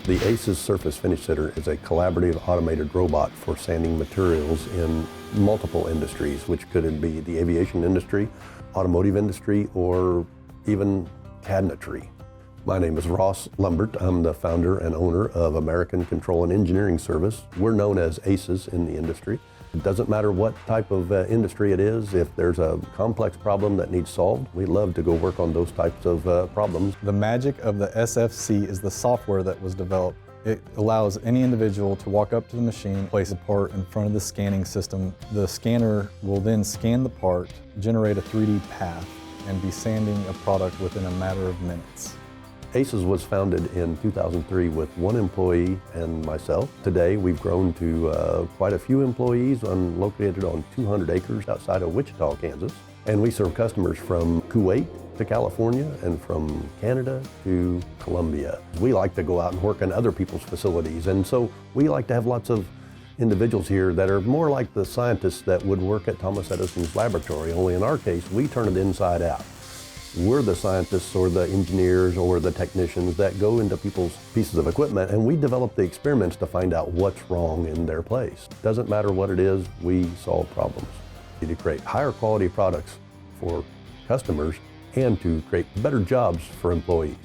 The ACES Surface Finish Sitter is a collaborative automated robot for sanding materials in multiple industries, which could be the aviation industry, automotive industry, or even cabinetry. My name is Ross Lumbert. I'm the founder and owner of American Control and Engineering Service. We're known as ACES in the industry. It doesn't matter what type of industry it is. If there's a complex problem that needs solved, we love to go work on those types of problems. The magic of the SFC is the software that was developed. It allows any individual to walk up to the machine, place a part in front of the scanning system. The scanner will then scan the part, generate a 3D path, and be sanding a product within a matter of minutes. ACES was founded in 2003 with one employee and myself. Today we've grown to quite a few employees located on 200 acres outside of Wichita, Kansas. And we serve customers from Kuwait to California and from Canada to Colombia. We like to go out and work in other people's facilities, and so we like to have lots of individuals here that are more like the scientists that would work at Thomas Edison's laboratory, only in our case we turn it inside out. We're the scientists or the engineers or the technicians that go into people's pieces of equipment, and we develop the experiments to find out what's wrong in their place. Doesn't matter what it is, we solve problems. To create higher quality products for customers and to create better jobs for employees.